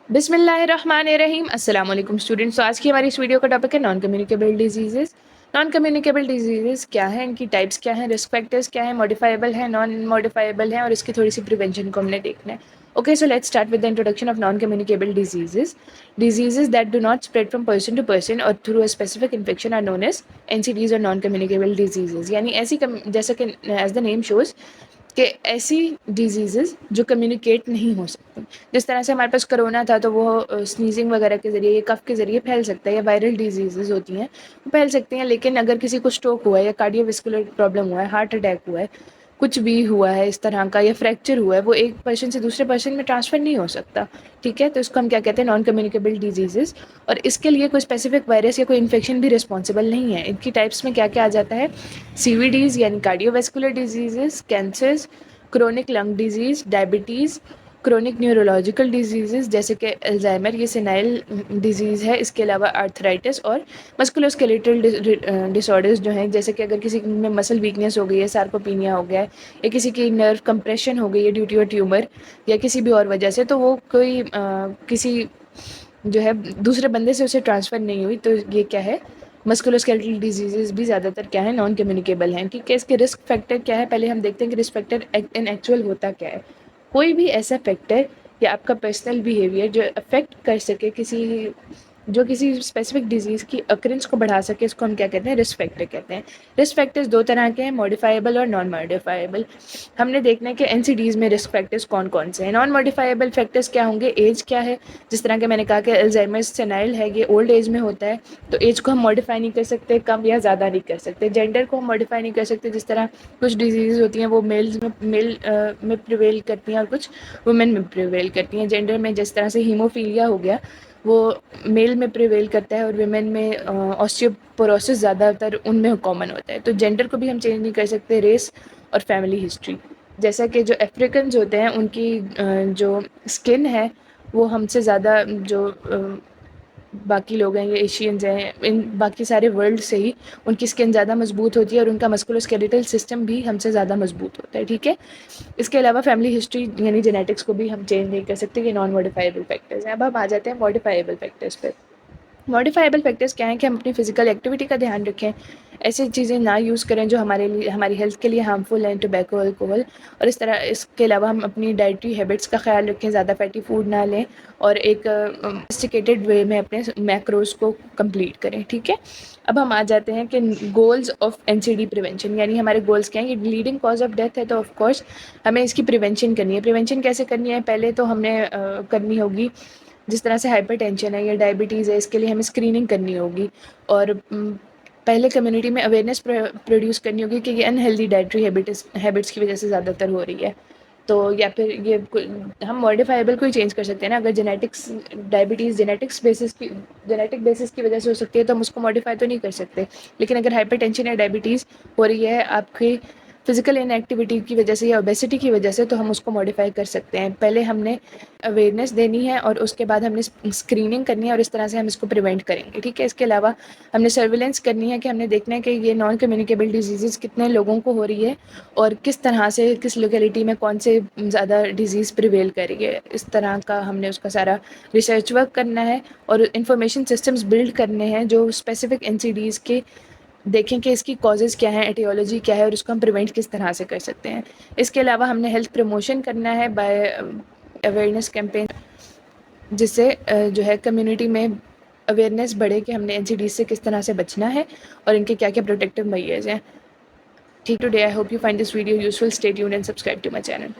बिस्मिल्लाहिर्रहमानिर्रहीम अस्सलाम वालेकुम स्टूडेंट्स। तो आज की हमारी इस वीडियो का टॉपिक है non communicable diseases. Non communicable diseases क्या हैं, इनकी टाइप्स क्या हैं, रिस्क फैक्टर्स क्या हैं, मॉडिफाइबल हैं, नॉन मॉडिफाइबल हैं और इसकी थोड़ी सी प्रिवेंशन को हमने देखना है। Okay, so let's start with the introduction of non communicable diseases. Diseases that do not spread from person to person और through a specific infection are known as NCDs और नॉन कम्युनिकेबल डिजीज़ेज़। यानी ऐसी जैसा कि as the name shows कि ऐसी diseases जो communicate नहीं हो सकती। जिस तरह से हमारे पास कोरोना था तो वो स्नीजिंग वगैरह के ज़रिए, कफ के ज़रिए फैल सकता है, या वायरल डिजीज़ेज़ होती हैं वो फैल सकती हैं। लेकिन अगर किसी को स्ट्रोक हुआ है या कार्डियोवैस्कुलर प्रॉब्लम हुआ है, हार्ट अटैक हुआ है, कुछ भी हुआ है इस तरह का, या फ्रैक्चर हुआ है, वो एक पर्सन से दूसरे पर्सन में ट्रांसफ़र नहीं हो सकता। ठीक है, तो इसको हम क्या कहते हैं, नॉन कम्युनिकेबल डिजीज़ेज़। और इसके लिए कोई स्पेसिफिक वायरस या कोई इन्फेक्शन भी रिस्पॉन्सिबल नहीं है। इनकी टाइप्स में क्या क्या आ जाता है, सीवीडीज़ यानी cardiovascular diseases, cancers, chronic lung disease, diabetes, chronic neurological diseases जैसे कि अल्जाइमर, ये सेनाइल डिजीज़ है। इसके अलावा आर्थराइटिस और मस्कुलोस्केलेटल डिसऑर्डर्स जो हैं, जैसे कि अगर किसी में मसल वीकनेस हो गई है, सार्कोपीनिया हो गया है, या किसी की नर्व कंप्रेशन हो गई है ड्यू टू अ ट्यूमर या किसी भी और वजह से, तो वो कोई किसी जो है दूसरे बंदे से उसे ट्रांसफ़र नहीं हुई, तो ये क्या है, मस्कुलोस्केलेटल डिजीज़ेज़ भी ज़्यादातर क्या है, नॉन कम्युनिकेबल हैं। ठीक है, इसके रिस्क फैक्टर क्या है, पहले हम देखते हैं कि रिस्क फैक्टर इन एक्चुअल होता क्या है। कोई भी ऐसा फैक्टर या आपका पर्सनल बिहेवियर जो अफेक्ट कर सके जो किसी स्पेसिफिक डिजीज़ की अक्रेंस को बढ़ा सके, इसको हम क्या कहते हैं, रिस्क फैक्टर कहते हैं। रिस्क फैक्टर्स दो तरह के हैं, मॉडिफाइबल और नॉन मॉडिफाइबल। हमने देखना है कि एनसीडीज़ में रिस्क फैक्टर्स कौन कौन से हैं। नॉन मॉडिफाइबल फैक्टर्स क्या होंगे, एज क्या है, जिस तरह के मैंने कहा कि अल्जाइमर्स सेनाइल है, ये ओल्ड एज में होता है, तो एज को हम मॉडिफाई नहीं कर सकते, कम या ज़्यादा नहीं कर सकते। जेंडर को हम मॉडिफाई नहीं कर सकते, जिस तरह कुछ डिजीज़ होती हैं वो मेल में प्रिवेल करती हैं और कुछ वुमेन में प्रिवेल करती हैं। जेंडर में जिस तरह से हीमोफीलिया हो गया, वो मेल में प्रिवेल करता है और वुमेन में ऑस्टियोपोरोसिस ज़्यादातर उनमें कॉमन होता है। तो जेंडर को भी हम चेंज नहीं कर सकते। रेस और फैमिली हिस्ट्री, जैसा कि जो अफ्रीकन्स होते हैं उनकी जो स्किन है वो हमसे ज़्यादा, जो बाकी लोग हैं, ये एशियंस हैं, इन बाकी सारे वर्ल्ड से ही उनकी स्किन ज़्यादा मजबूत होती है और उनका मस्कुलोस्केलेटल सिस्टम भी हमसे ज़्यादा मजबूत होता है। ठीक है, इसके अलावा फैमिली हिस्ट्री यानी जेनेटिक्स को भी हम चेंज नहीं कर सकते, ये नॉन मॉडिफाइबल फैक्टर्स हैं। अब हम आ जाते हैं मॉडिफाइबल फैक्टर्स पर। मॉडिफाइबल फैक्टर्स क्या हैं कि हम अपनी फिजिकल एक्टिविटी का ध्यान रखें, ऐसी चीज़ें ना यूज़ करें जो हमारे लिए, हमारी हेल्थ के लिए हार्मफुल हैं, टोबैको, अल्कोहल, और इस तरह। इसके अलावा हम अपनी डाइटरी हैबिट्स का ख्याल रखें, ज़्यादा फैटी फूड ना लें और एक सोफिस्टिकेटेड वे में अपने मैक्रोज को कंप्लीट करें। ठीक है, अब हम आ जाते हैं कि गोल्स ऑफ एनसीडी प्रिवेंशन, यानी हमारे गोल्स क्या हैं। ये लीडिंग कॉज ऑफ डेथ है, तो ऑफ कोर्स हमें इसकी प्रिवेंशन करनी है। प्रिवेंशन कैसे करनी है, पहले तो हमने करनी होगी, जिस तरह से हाइपरटेंशन है या डायबिटीज़ है, इसके लिए हमें स्क्रीनिंग करनी होगी और पहले कम्युनिटी में अवेयरनेस प्रोड्यूस करनी होगी कि ये अनहेल्दी डाइटरी हैबिट्स की वजह से ज़्यादातर हो रही है। तो या फिर ये हम मॉडिफाइबल को ही चेंज कर सकते हैं ना। अगर डायबिटीज़ जेनेटिक बेसिस की वजह से हो सकती है तो हम उसको मॉडिफाई तो नहीं कर सकते। लेकिन अगर हाइपरटेंशन या डायबिटीज़ हो रही है आपकी फिजिकल इनएक्टिविटी की वजह से या ओबेसिटी की वजह से, तो हम उसको मॉडिफाई कर सकते हैं। पहले हमने अवेयरनेस देनी है और उसके बाद हमने स्क्रीनिंग करनी है और इस तरह से हम इसको प्रिवेंट करेंगे। ठीक है, इसके अलावा हमने सर्विलेंस करनी है कि हमने देखना है कि ये नॉन कम्युनिकेबल डिजीज़ कितने लोगों को हो रही है और किस तरह से, किस लोकेलिटी में कौन से ज़्यादा डिजीज़ प्रिवेल कर रही है। इस तरह का हमने उसका सारा रिसर्च वर्क करना है और इंफॉर्मेशन सिस्टम्स बिल्ड करने हैं जो स्पेसिफिक एनसीडीज़ के देखें कि इसकी कॉजेज़ क्या हैं, एटियोलॉजी क्या है और उसको हम प्रिवेंट किस तरह से कर सकते हैं। इसके अलावा हमने हेल्थ प्रमोशन करना है बाय अवेयरनेस कैंपेन, जिससे जो है कम्युनिटी में अवेयरनेस बढ़े कि हमने एनसीडी से किस तरह से बचना है और इनके क्या क्या प्रोटेक्टिव मेजर्स हैं। ठीक, today I hope you find this video useful. Stay tuned and subscribe to my channel.